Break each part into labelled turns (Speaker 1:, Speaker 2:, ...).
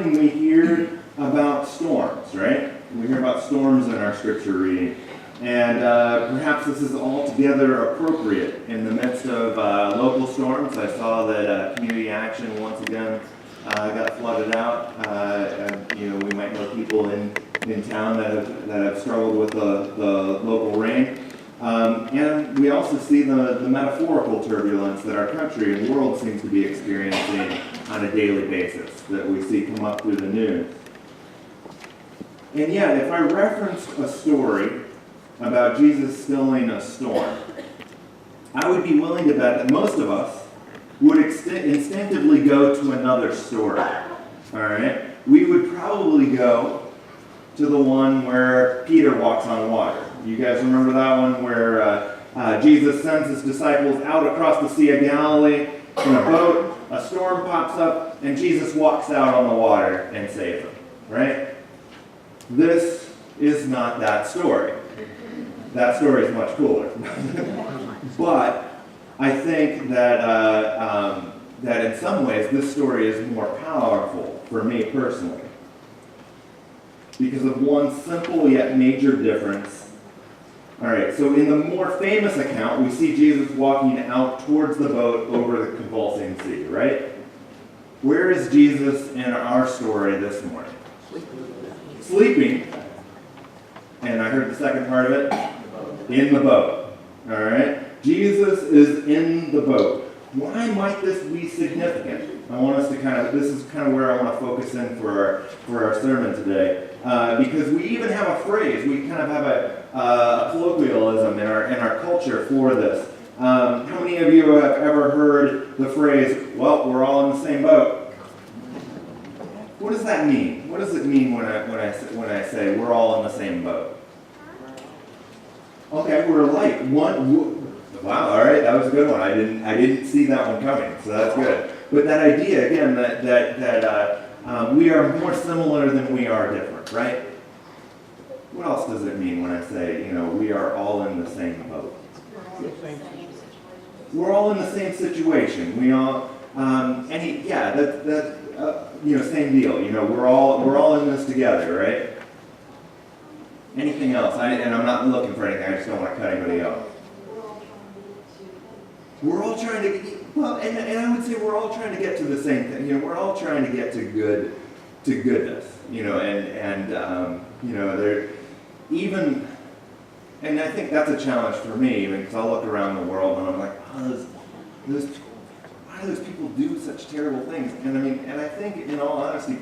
Speaker 1: often we hear about storms, right? We hear about storms in our scripture reading. And perhaps this is altogether appropriate in the midst of local storms. I saw that Community Action once again got flooded out. And, we might know people in town that have struggled with the local rain. And we also see the metaphorical turbulence that our country and world seems to be experiencing on a daily basis that we see come up through the news. And yet, if I referenced a story about Jesus stilling a storm, I would be willing to bet that most of us would instinctively go to another story. All right? We would probably go to the one where Peter walks on water. You guys remember that one where Jesus sends his disciples out across the Sea of Galilee in a boat, a storm pops up, and Jesus walks out on the water and saves them, right? This is not that story. That story is much cooler. But I think that that in some ways this story is more powerful for me personally because of one simple yet major difference. All right, so in the more famous account, we see Jesus walking out towards the boat over the convulsing sea, right? Where is Jesus in our story this morning? Sleeping. And I heard the second part of it. In the boat. All right? Jesus is in the boat. Why might this be significant? I want us to this is kind of where I want to focus in for our sermon today. Because we even have a phrase, we kind of have a colloquialism in our culture for this. How many of you have ever heard the phrase, well, we're all in the same boat? What does that mean? What does it mean when I say we're all in the same boat? Okay, we're alike. Wow, all right, that was a good one. I didn't see that one coming, so that's good. But that idea again that we are more similar than we are different, right? What else does it mean when I say we are all in the same boat? We're all in the same situation. We all same deal. We're all in this together, right? Anything else? And I'm not looking for anything. I just don't want to cut anybody off. We're all trying to and I would say we're all trying to get to the same thing. We're all trying to get to goodness. There even, and I think that's a challenge for me, even because I'll look around the world and I'm like, why do those people do such terrible things? And I think, in all honesty,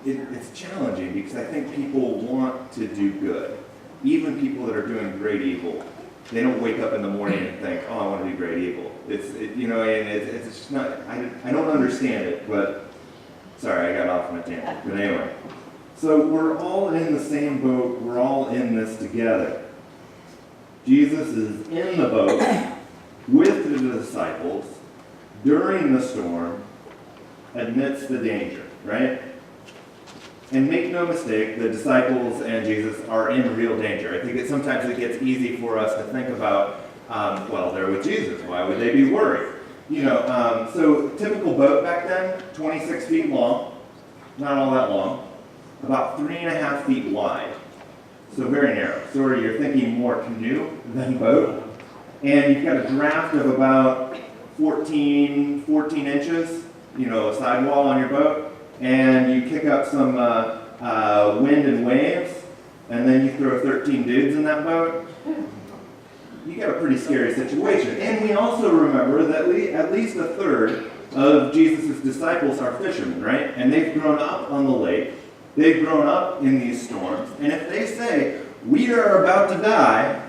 Speaker 1: it's challenging because I think people want to do good. Even people that are doing great evil, they don't wake up in the morning and think, oh, I want to do great evil. It's just not, I don't understand it, but sorry, I got off on a tangent. But anyway, so we're all in the same boat. We're all in this together. Jesus is in the boat with the disciples during the storm, amidst the danger, right? And make no mistake, the disciples and Jesus are in real danger. I think sometimes it gets easy for us to think about, they're with Jesus. Why would they be worried? So typical boat back then, 26 feet long, not all that long, about 3.5 feet wide. So very narrow. So you're thinking more canoe than boat. And you've got a draft of about 14 inches, a sidewall on your boat. And you kick up some wind and waves, and then you throw 13 dudes in that boat, you got a pretty scary situation. And we also remember that at least a third of Jesus' disciples are fishermen, right? And they've grown up on the lake. They've grown up in these storms. And if they say, we are about to die,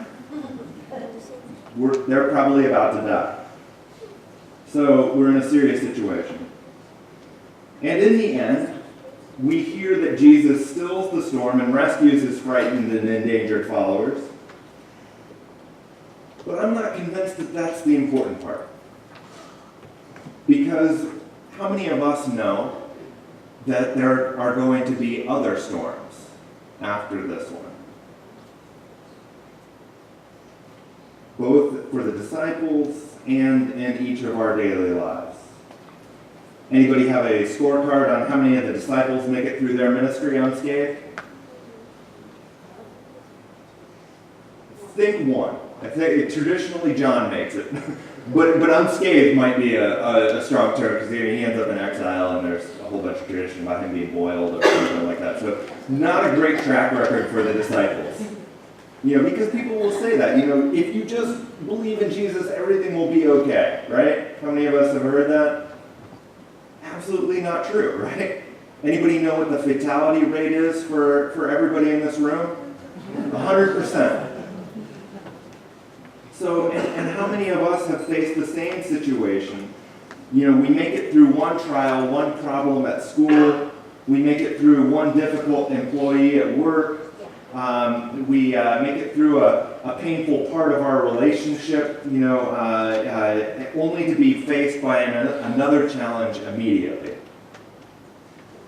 Speaker 1: they're probably about to die. So we're in a serious situation. And in the end, we hear that Jesus stills the storm and rescues his frightened and endangered followers. But I'm not convinced that that's the important part. Because how many of us know that there are going to be other storms after this one? Both for the disciples and in each of our daily lives. Anybody have a scorecard on how many of the disciples make it through their ministry unscathed? Think one. I think traditionally John makes it. but unscathed might be a strong term because he ends up in exile and there's a whole bunch of tradition about him being boiled or something like that. So not a great track record for the disciples. Because people will say that, if you just believe in Jesus, everything will be okay, right? How many of us have heard that? Absolutely not true, right? Anybody know what the fatality rate is for everybody in this room? 100%. So, and how many of us have faced the same situation? We make it through one trial, one problem at school. We make it through one difficult employee at work. We make it through a painful part of our relationship, only to be faced by another challenge immediately.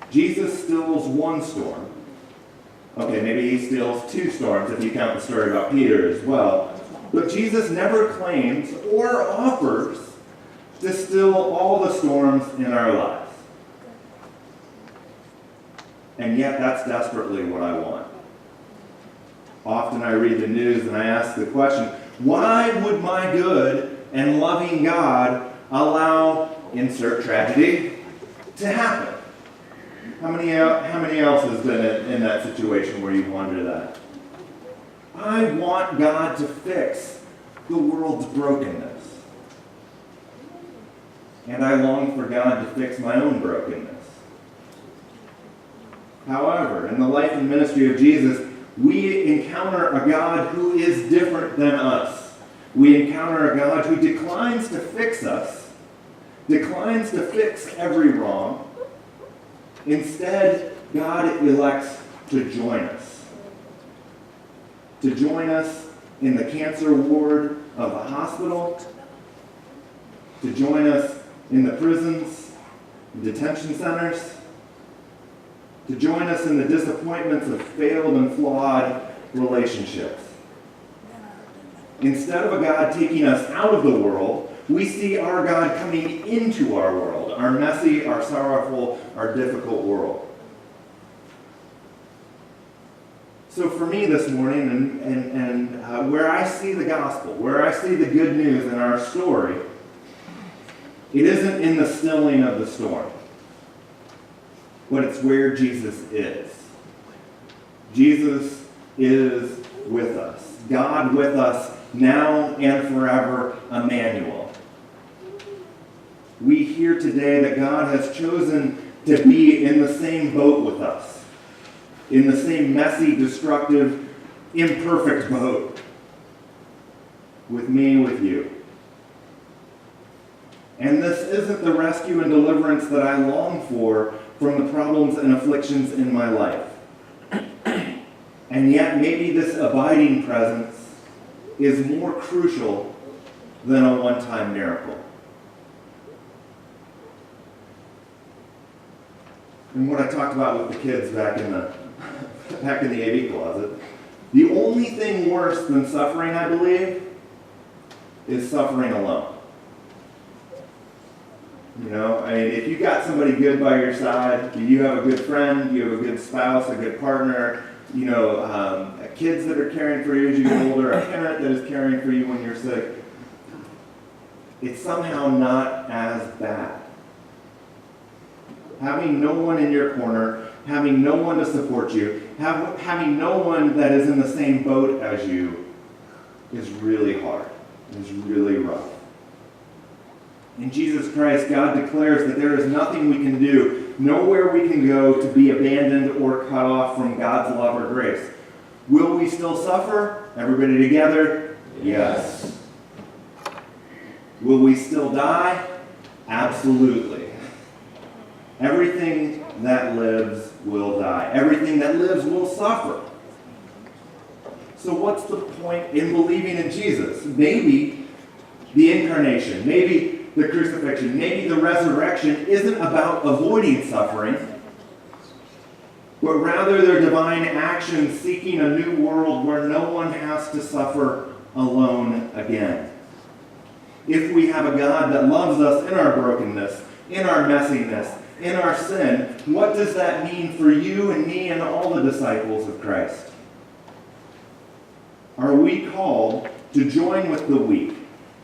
Speaker 1: Jesus stills one storm. Okay, maybe he stills two storms if you count the story about Peter as well. But Jesus never claims or offers to still all the storms in our lives. And yet that's desperately what I want. Often I read the news and I ask the question, why would my good and loving God allow insert tragedy to happen? How many else has been in that situation where you wonder that? I want God to fix the world's brokenness. And I long for God to fix my own brokenness. However, in the life and ministry of Jesus, we encounter a God who is different than us. We encounter a God who declines to fix us, declines to fix every wrong. Instead, God elects to join us. To join us in the cancer ward of a hospital, to join us in the prisons, detention centers, to join us in the disappointments of failed and flawed relationships. Instead of a God taking us out of the world, we see our God coming into our world, our messy, our sorrowful, our difficult world. So for me this morning, and where I see the gospel, where I see the good news in our story, it isn't in the stilling of the storm, but it's where Jesus is. Jesus is with us. God with us now and forever, Emmanuel. We hear today that God has chosen to be in the same boat with us. In the same messy, destructive, imperfect boat. With me, with you. And this isn't the rescue and deliverance that I long for from the problems and afflictions in my life. And yet maybe this abiding presence is more crucial than a one-time miracle. And what I talked about with the kids back in the AV closet, the only thing worse than suffering, I believe, is suffering alone. If you got somebody good by your side, you have a good friend, you have a good spouse, a good partner, kids that are caring for you as you get older, a parent that is caring for you when you're sick, it's somehow not as bad. Having no one in your corner, having no one to support you, having no one that is in the same boat as you is really hard. It's really rough. In Jesus Christ, God declares that there is nothing we can do, nowhere we can go to be abandoned or cut off from God's love or grace. Will we still suffer? Everybody together? Yes. Will we still die? Absolutely. Everything that lives will die. Everything that lives will suffer. So what's the point in believing in Jesus? Maybe the incarnation, maybe the crucifixion, maybe the resurrection isn't about avoiding suffering, but rather their divine action seeking a new world where no one has to suffer alone again. If we have a God that loves us in our brokenness, in our messiness, in our sin, what does that mean for you and me and all the disciples of Christ? Are we called to join with the weak?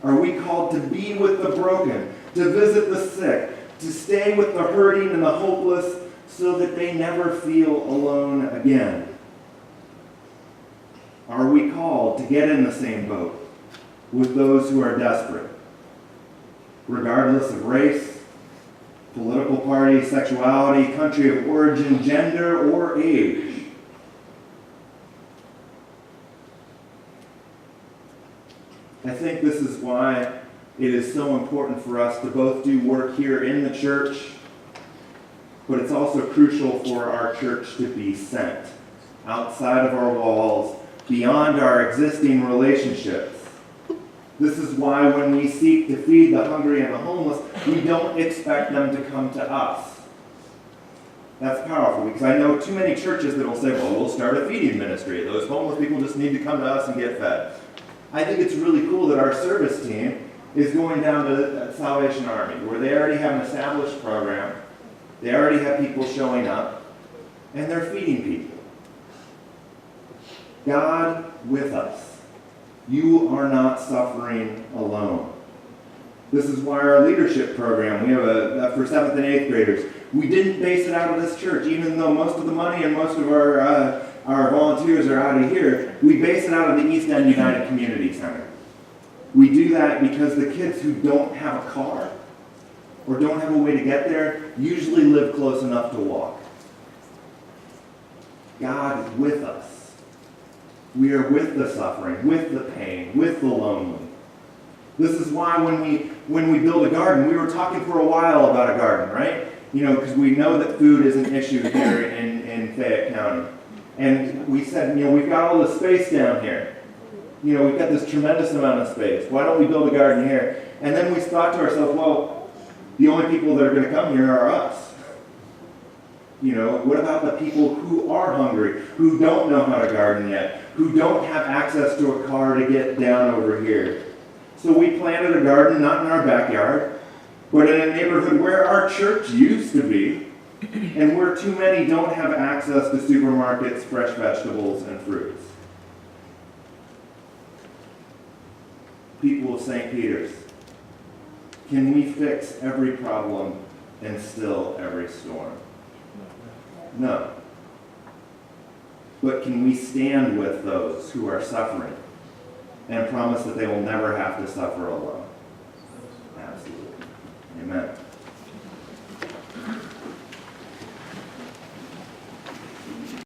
Speaker 1: Are we called to be with the broken, to visit the sick, to stay with the hurting and the hopeless so that they never feel alone again? Are we called to get in the same boat with those who are desperate, regardless of race, political party, sexuality, country of origin, gender, or age? I think this is why it is so important for us to both do work here in the church, but it's also crucial for our church to be sent outside of our walls, beyond our existing relationships. This is why when we seek to feed the hungry and the homeless, we don't expect them to come to us. That's powerful, because I know too many churches that will say, well, we'll start a feeding ministry. Those homeless people just need to come to us and get fed. I think it's really cool that our service team is going down to Salvation Army, where they already have an established program, they already have people showing up, and they're feeding people. God with us. You are not suffering alone. This is why our leadership program, we have for 7th and 8th graders, we didn't base it out of this church, even though most of the money and most of our volunteers are out of here. We base it out of the East End United Community Center. We do that because the kids who don't have a car or don't have a way to get there usually live close enough to walk. God is with us. We are with the suffering, with the pain, with the lonely. This is why when we build a garden, we were talking for a while about a garden, right? Because we know that food is an issue here in Fayette County. And we said, we've got all this space down here. We've got this tremendous amount of space. Why don't we build a garden here? And then we thought to ourselves, well, the only people that are going to come here are us. What about the people who are hungry, who don't know how to garden yet, who don't have access to a car to get down over here? So we planted a garden, not in our backyard, but in a neighborhood where our church used to be, and where too many don't have access to supermarkets, fresh vegetables, and fruits. People of St. Peter's, can we fix every problem and still every storm? No. But can we stand with those who are suffering and promise that they will never have to suffer alone? Absolutely. Amen.